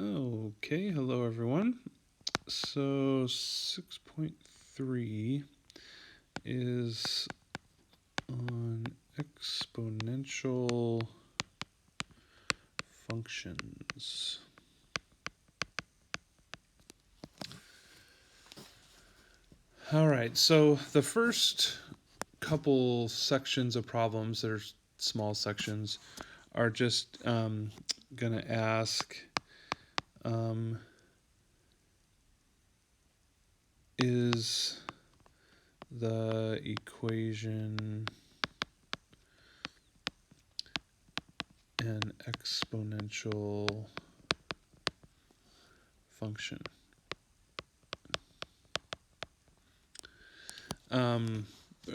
Okay, hello everyone. So 6.3 is on exponential functions. All right, so the first couple sections of problems that are small sections are just going to ask is the equation an exponential function?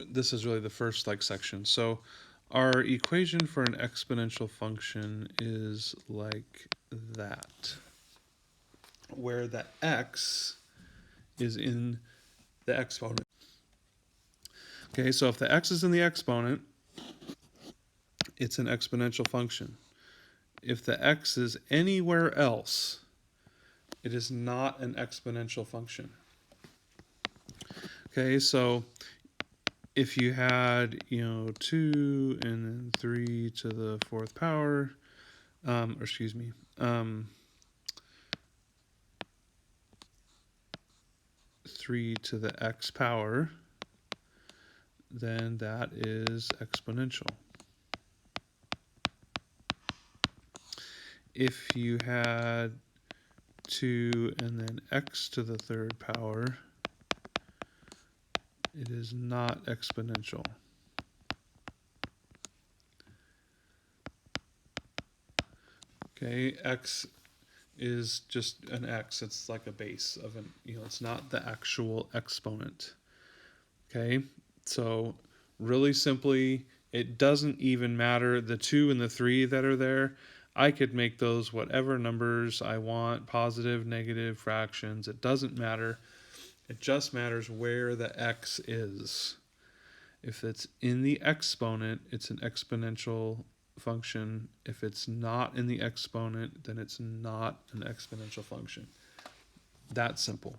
This is really the first section. So our equation for an exponential function is like that, where the x is in the exponent. Okay, so if the x is in the exponent, it's an exponential function. If the x is anywhere else, it is not an exponential function. Okay, so if you had, 2 and then 3 to the fourth power, 3 to the x power, then that is exponential. If you had 2 and then x to the third power, it is not exponential. Okay, x is just an x. It's like a base of an, it's not the actual exponent. Okay, so really simply, it doesn't even matter the 2 and the 3 that are there. I could make those whatever numbers I want, positive, negative, fractions. It doesn't matter. It just matters where the x is. If it's in the exponent, it's an exponential function. If it's not in the exponent, then it's not an exponential function. That simple.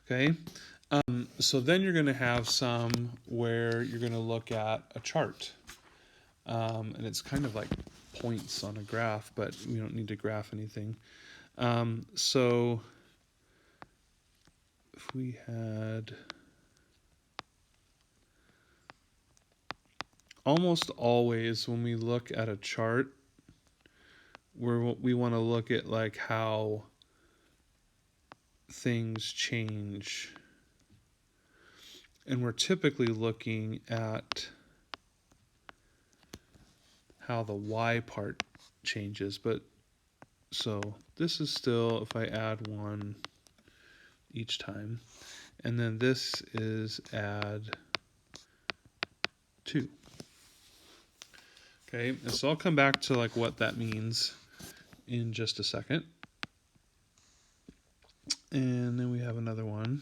Okay, so then you're going to have some where you're going to look at a chart. And it's kind of like points on a graph, but we don't need to graph anything. So if we had almost always when we look at a chart, we want to look at like how things change. And we're typically looking at how the y part changes. But so this is still, if I add 1 each time, and then this is add 2. Okay, and so I'll come back to like what that means in just a second. And then we have another one.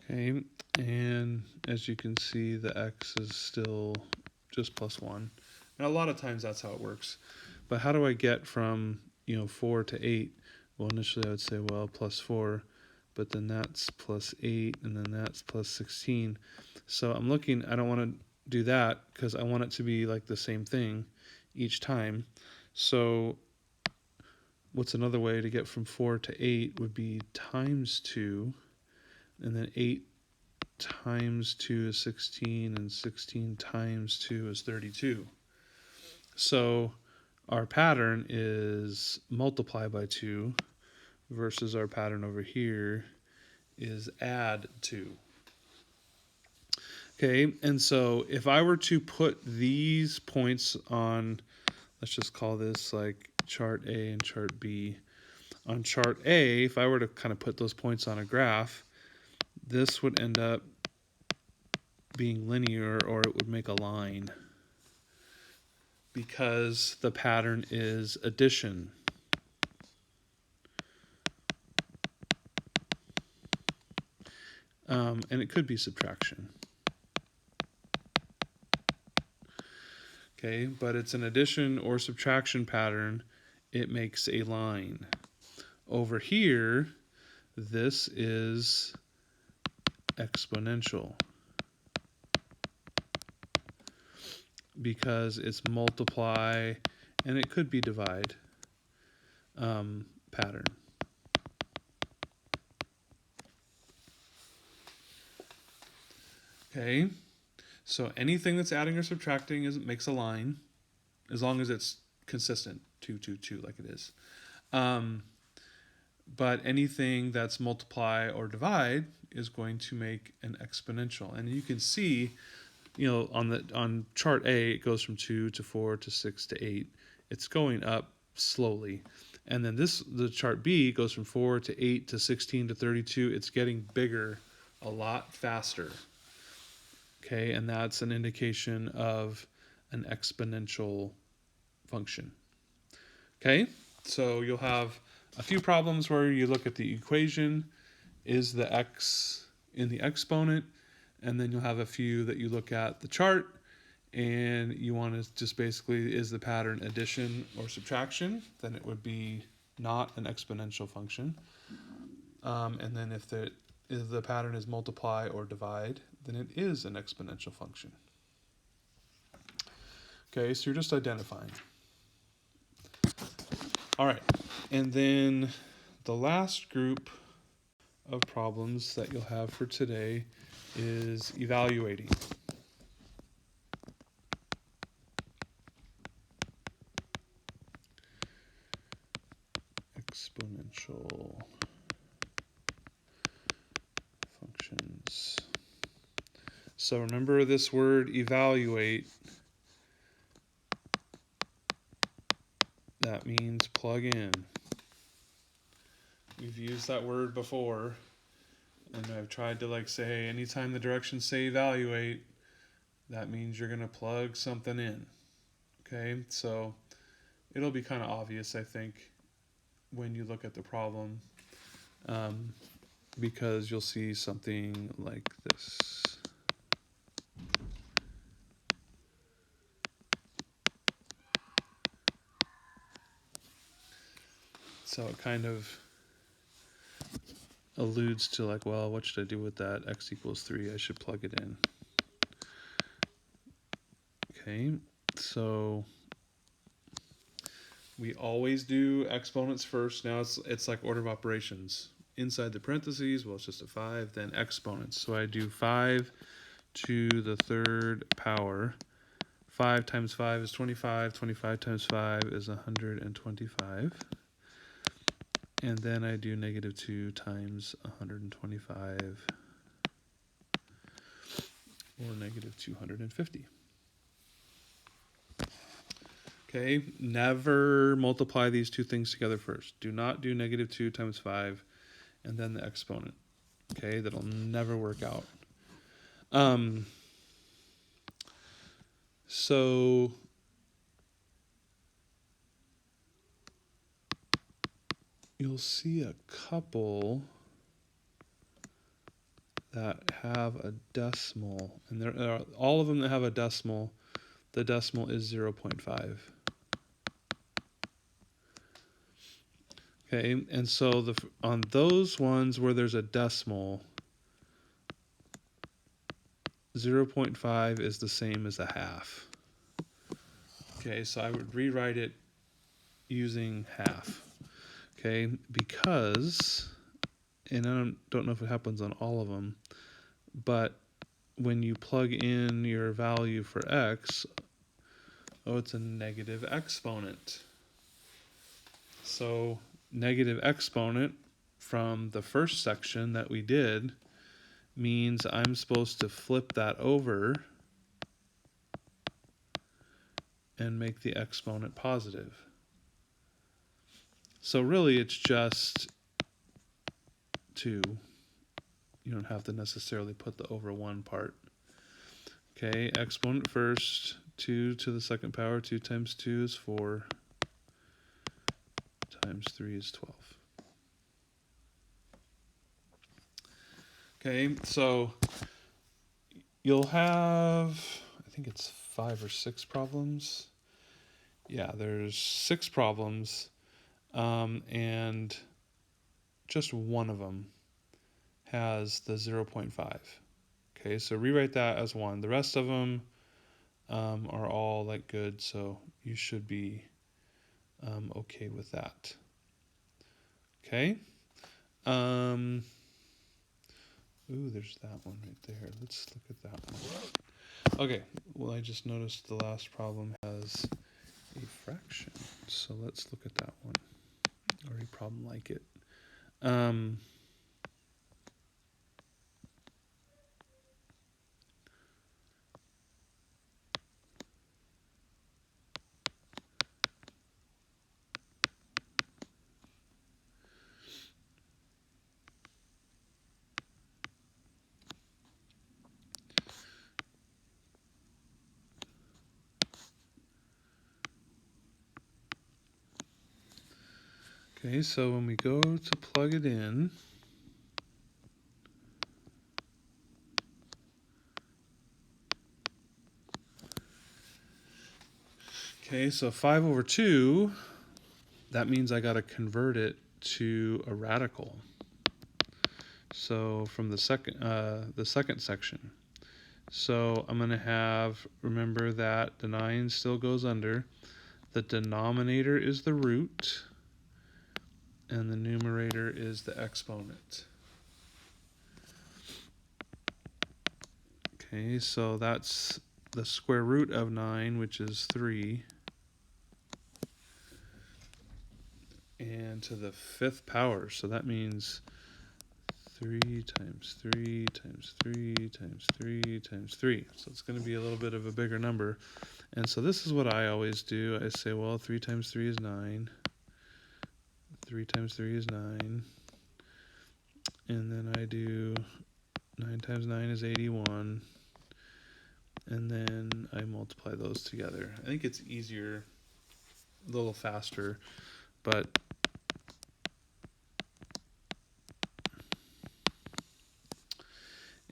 Okay, and as you can see, the x is still just plus 1. And a lot of times that's how it works. But how do I get from, 4 to 8? Well, initially I would say, well, plus 4, but then that's plus 8, and then that's plus 16. So I'm looking, I don't want to do that because I want it to be like the same thing each time. So what's another way to get from 4 to 8 would be times 2, and then 8 times 2 is 16, and 16 times 2 is 32. So our pattern is multiply by 2 versus our pattern over here is add 2. Okay, and so if I were to put these points on, let's just call this like chart A and chart B. On chart A, if I were to kind of put those points on a graph, this would end up being linear, or it would make a line. because the pattern is addition. And it could be subtraction. Okay, but it's an addition or subtraction pattern. It makes a line. Over here, this is exponential because it's multiply, and it could be divide pattern. Okay, so anything that's adding or subtracting makes a line, as long as it's consistent, 2, 2, 2, like it is. But anything that's multiply or divide is going to make an exponential. And you can see, on chart A, it goes from 2 to 4 to 6 to 8. It's going up slowly. And then the chart B goes from 4 to 8 to 16 to 32. It's getting bigger a lot faster. Okay, and that's an indication of an exponential function. Okay, so you'll have a few problems where you look at the equation, is the x in the exponent, and then you'll have a few that you look at the chart, and you want to just basically, is the pattern addition or subtraction? Then it would be not an exponential function. And then if the pattern is multiply or divide, then it is an exponential function. Okay, so you're just identifying. All right, and then the last group of problems that you'll have for today is evaluating. Exponential functions. So remember this word evaluate. That means plug in. We've used that word before, and I've tried to say anytime the directions say evaluate, that means you're going to plug something in. Okay, so it'll be kind of obvious, I think, when you look at the problem, because you'll see something like this. So it kind of alludes to what should I do with that? X equals 3, I should plug it in. Okay, so we always do exponents first. Now it's like order of operations. Inside the parentheses, well, it's just a 5, then exponents. So I do 5 to the third power. 5 times 5 is 25. 25 times 5 is 125. And then I do negative 2 times 125, or negative 250. Okay, never multiply these two things together first. Do not do negative 2 times 5 and then the exponent. Okay, that'll never work out. So you'll see a couple that have a decimal, and there are all of them that have a decimal. The decimal is 0.5. Okay, and so on those ones where there's a decimal, 0.5 is the same as a half. Okay, so I would rewrite it using half. Okay, because, and I don't know if it happens on all of them, but when you plug in your value for x, it's a negative exponent. So negative exponent from the first section that we did means I'm supposed to flip that over and make the exponent positive. So really it's just 2. You don't have to necessarily put the over 1 part. Okay, exponent first, 2 to the second power. 2 times 2 is 4. Times 3 is 12. Okay, so you'll have, I think it's 5 or 6 problems. Yeah, there's 6 problems, and just one of them has the 0.5. Okay, so rewrite that as 1. The rest of them are all like good, so you should be okay with that. Okay. Ooh, there's that one right there. Let's look at that one. Okay, well, I just noticed the last problem has a fraction, so let's look at that one, or a problem like it. Okay, so when we go to plug it in, okay, so 5 over 2, that means I got to convert it to a radical. So from the second section. So I'm going to have, remember that the 9 still goes under. The denominator is the root, and the numerator is the exponent. Okay, so that's the square root of 9, which is 3. And to the 5th power, so that means 3 times 3 times 3 times 3 times 3. So it's going to be a little bit of a bigger number. And so this is what I always do. I say, well, 3 times 3 is 9. 3 times 3 is 9. And then I do 9 times 9 is 81. And then I multiply those together. I think it's easier, a little faster, but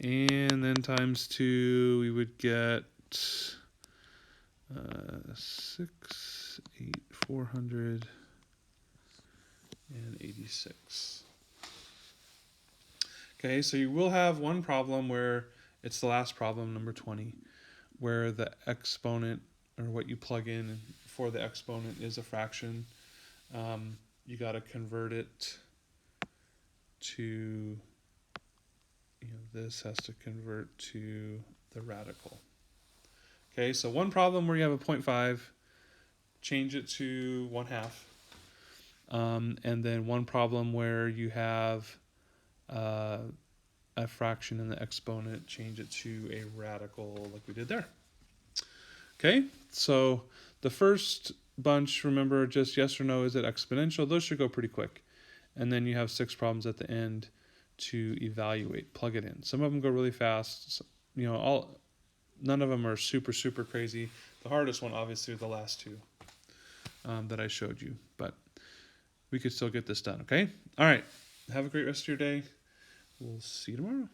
and then times 2, we would get 6, 8, 486. Okay, so you will have one problem where it's the last problem, number 20, where the exponent, or what you plug in for the exponent, is a fraction. You got to convert it to, this has to convert to the radical. Okay, so one problem where you have a 0.5, change it to 1/2. And then one problem where you have a fraction in the exponent, change it to a radical like we did there. Okay, so the first bunch, remember, just yes or no, is it exponential? Those should go pretty quick. And then you have 6 problems at the end to evaluate, plug it in. Some of them go really fast. None of them are super, super crazy. The hardest one, obviously, are the last 2 that I showed you. But we could still get this done, okay? All right. Have a great rest of your day. We'll see you tomorrow.